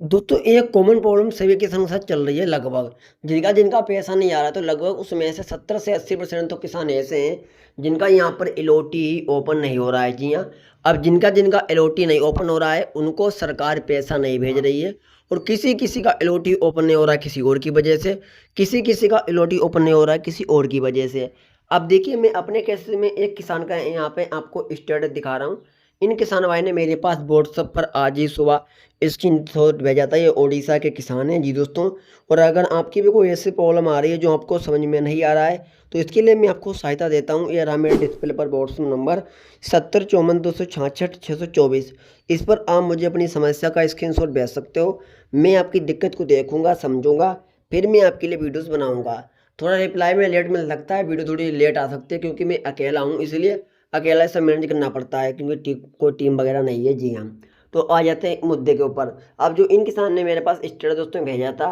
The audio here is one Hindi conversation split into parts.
दोस्तों एक कॉमन प्रॉब्लम सभी किसानों के साथ चल रही है लगभग। जिनका जिनका पैसा नहीं आ रहा तो लगभग उसमें से 70 से 80% तो किसान ऐसे हैं जिनका यहाँ पर एलओटी ही ओपन नहीं हो रहा है। जी हाँ, अब जिनका जिनका एलओटी नहीं ओपन हो रहा है उनको सरकार पैसा नहीं भेज रही है। और किसी किसी का एलओटी ओपन नहीं हो रहा है किसी और की वजह से, किसी किसी का एलओटी ओपन नहीं हो रहा है किसी और की वजह से। अब देखिए मैं अपने केस में एक किसान का यहाँ पे आपको स्टेटस दिखा रहा हूँ। इन किसान भाई ने मेरे पास व्हाट्सएप पर आज ही सुबह स्क्रीनशॉट भेजा था। ये ओडिशा के किसान हैं जी दोस्तों। और अगर आपकी भी कोई ऐसी प्रॉब्लम आ रही है जो आपको समझ में नहीं आ रहा है तो इसके लिए मैं आपको सहायता देता हूँ। ये रहा मेरे डिस्प्ले पर व्हाट्सएप नंबर 7054 266 624। इस पर आप मुझे अपनी समस्या का स्क्रीनशॉट भेज सकते हो। मैं आपकी दिक्कत को देखूंगा, समझूंगा, फिर मैं आपके लिए वीडियोज़ बनाऊँगा। थोड़ा रिप्लाई में लेट मिल सकता है, वीडियो थोड़ी लेट आ सकती है क्योंकि मैं अकेला हूँ, इसलिए अकेला सब मैनेज करना पड़ता है क्योंकि कोई टीम वगैरह नहीं है। जी हाँ, तो आ जाते हैं मुद्दे के ऊपर। अब जो इन किसान ने मेरे पास स्टेटस दोस्तों भेजा था,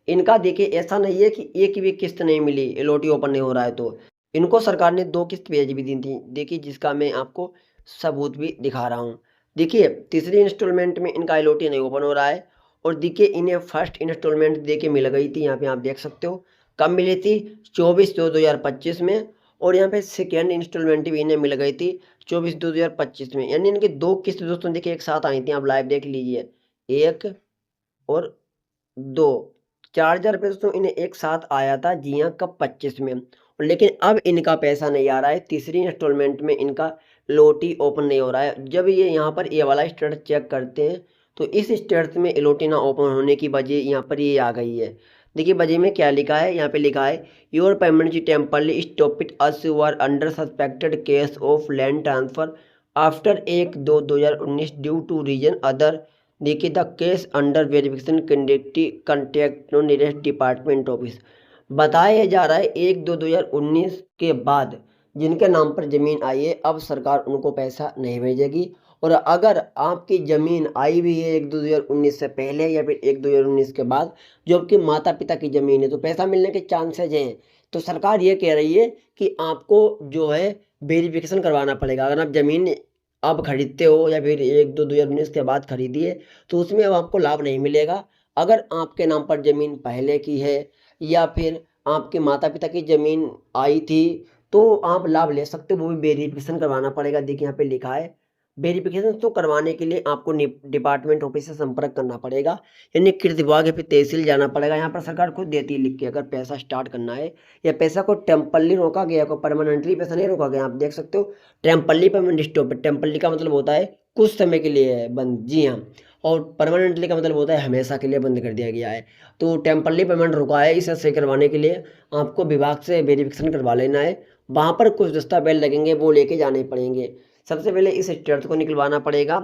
इनका देखिए ऐसा नहीं है कि एक भी किस्त नहीं मिली, एलओटी ओपन नहीं हो रहा है। तो इनको सरकार ने 2 किस्त भेज भी दी थी, देखिए जिसका मैं आपको सबूत भी दिखा रहा हूँ। देखिए तीसरी इंस्टॉलमेंट में इनका एलओटी नहीं ओपन हो रहा है। और देखिए इन्हें फर्स्ट इंस्टॉलमेंट दे के मिल गई थी, यहाँ पे आप देख सकते हो कब मिली थी, 24/2/2025 में। और यहाँ पे सेकेंड इंस्टॉलमेंट भी इन्हें मिल गई थी 24/2/2025 में। यानी इनकी 2 किस्त दोस्तों देखिए एक साथ आई थी, आप लाइव देख लीजिए। 1 और 2, 4,000 रुपये दोस्तों इन्हें एक साथ आया था, जी हाँ, कब 25 में। लेकिन अब इनका पैसा नहीं आ रहा है, तीसरी इंस्टॉलमेंट में इनका एलओटी ओपन नहीं हो रहा है। जब ये यहाँ पर ये वाला स्टेटस चेक करते हैं तो इस स्टेटस में एलओटी ना ओपन होने की वजह यहाँ पर ये आ गई है। देखिए वजह में क्या लिखा है, यहाँ पे लिखा है योर पेमेंट जी temporarily stop as you are under suspected case of land transfer after 1/2/2019 due to reason other. देखिए the case under verification contact nearest department office. बताया जा रहा है 1/2/2019 के बाद जिनके नाम पर ज़मीन आई है अब सरकार उनको पैसा नहीं भेजेगी। और अगर आपकी ज़मीन आई भी है 1/2/2019 से पहले या फिर 1/2/2019 के बाद, जो आपके माता पिता की ज़मीन है, तो पैसा मिलने के चांसेज हैं। तो सरकार ये कह रही है कि आपको जो है वेरिफिकेशन करवाना पड़ेगा। अगर आप ज़मीन अब खरीदते हो या फिर 1/2/2019 के बाद खरीदी है तो उसमें अब आपको लाभ नहीं मिलेगा। अगर आपके नाम पर ज़मीन पहले की है या फिर आपके माता पिता की ज़मीन आई थी तो आप लाभ ले सकते हो, वो भी वेरिफिकेशन करवाना पड़ेगा। देखिए यहाँ पे लिखा है वेरिफिकेशन तो करवाने के लिए आपको डिपार्टमेंट ऑफिस से संपर्क करना पड़ेगा, यानी कृषि विभाग या फिर तहसील जाना पड़ेगा। यहाँ पर सरकार खुद देती है लिख के, अगर पैसा स्टार्ट करना है या पैसा को टेम्परली रोका गया, को परमानेंटली पैसा नहीं रोका गया। आप देख सकते हो टेम्परली पेमेंट स्टॉप, टेम्परली का मतलब होता है कुछ समय के लिए है बंद, जी हाँ। और परमानेंटली का मतलब होता है हमेशा के लिए बंद कर दिया गया है। तो टेम्परली पेमेंट रुका है, इसे सही करवाने के लिए आपको विभाग से वेरिफिकेशन करवा लेना है। वहाँ पर कुछ दस्तावेज लगेंगे, वो लेके जाने पड़ेंगे। सबसे पहले इस शर्त को निकलवाना पड़ेगा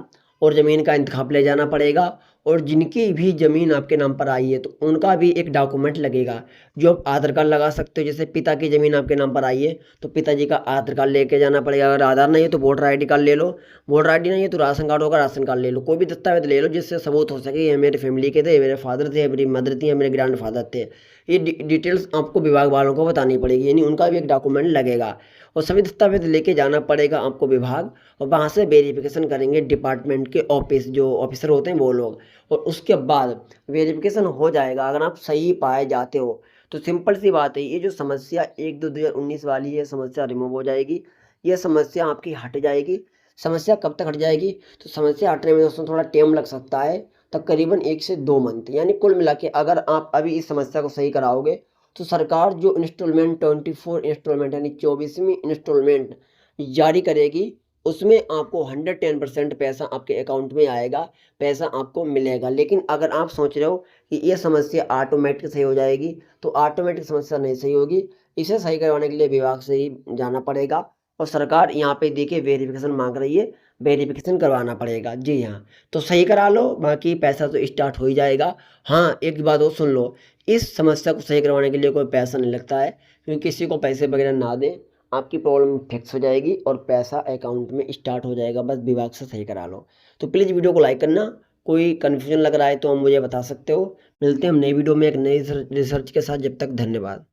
और ज़मीन का इंतखाब ले जाना पड़ेगा। और जिनकी भी ज़मीन आपके नाम पर आई है तो उनका भी एक डॉक्यूमेंट लगेगा जो आप आधार कार्ड लगा सकते हो। जैसे पिता की ज़मीन आपके नाम पर आई है तो पिताजी का आधार कार्ड लेके जाना पड़ेगा। अगर आधार नहीं है तो वोटर आईडी कार्ड ले लो, वोटर आईडी नहीं है तो राशन कार्ड होगा, राशन कार्ड ले लो। कोई भी दस्तावेज ले लो जिससे सबूत हो सके ये मेरे फैमिली के थे, ये मेरे फादर थे, मेरी मदर थी या मेरे ग्रैंड फादर थे। ये डिटेल्स आपको विभाग वालों को बतानी पड़ेगी, यानी उनका भी एक डॉक्यूमेंट लगेगा। और सभी दस्तावेज लेके जाना पड़ेगा आपको विभाग, और वहाँ से वेरिफिकेशन करेंगे डिपार्टमेंट के ऑफिस, जो ऑफिसर होते हैं वो लोग। और उसके बाद वेरिफिकेशन हो जाएगा, अगर आप सही पाए जाते हो तो सिंपल सी बात है, ये जो समस्या 1/2/2019 वाली है समस्या रिमूव हो जाएगी। ये समस्या आपकी हट जाएगी। समस्या कब तक हट जाएगी, तो समस्या हटने में दोस्तों थोड़ा टाइम लग सकता है, तकरीबन 1 से 2 मंथ। यानी कुल मिला के अगर आप अभी इस समस्या को सही कराओगे तो सरकार जो इंस्टॉलमेंट 24 इंस्टॉलमेंट यानी 24वीं इंस्टॉलमेंट जारी करेगी, उसमें आपको 110% पैसा आपके अकाउंट में आएगा, पैसा आपको मिलेगा। लेकिन अगर आप सोच रहे हो कि ये समस्या ऑटोमेटिक सही हो जाएगी तो ऑटोमेटिक समस्या नहीं सही होगी। इसे सही करवाने के लिए विभाग से ही जाना पड़ेगा। और सरकार यहाँ पे देखिए वेरिफिकेशन मांग रही है, वेरिफिकेशन करवाना पड़ेगा। जी हाँ, तो सही करा लो, बाकी पैसा तो स्टार्ट हो ही जाएगा। हाँ एक बात और सुन लो, इस समस्या को सही करवाने के लिए कोई पैसा नहीं लगता है, क्योंकि किसी को पैसे वगैरह ना दें, आपकी प्रॉब्लम फिक्स हो जाएगी और पैसा अकाउंट में स्टार्ट हो जाएगा। बस विभाग से सही करा लो। तो प्लीज़ वीडियो को लाइक करना। कोई कन्फ्यूजन लग रहा है तो हम मुझे बता सकते हो। मिलते हैं हम नई वीडियो में एक नई रिसर्च के साथ। जब तक धन्यवाद।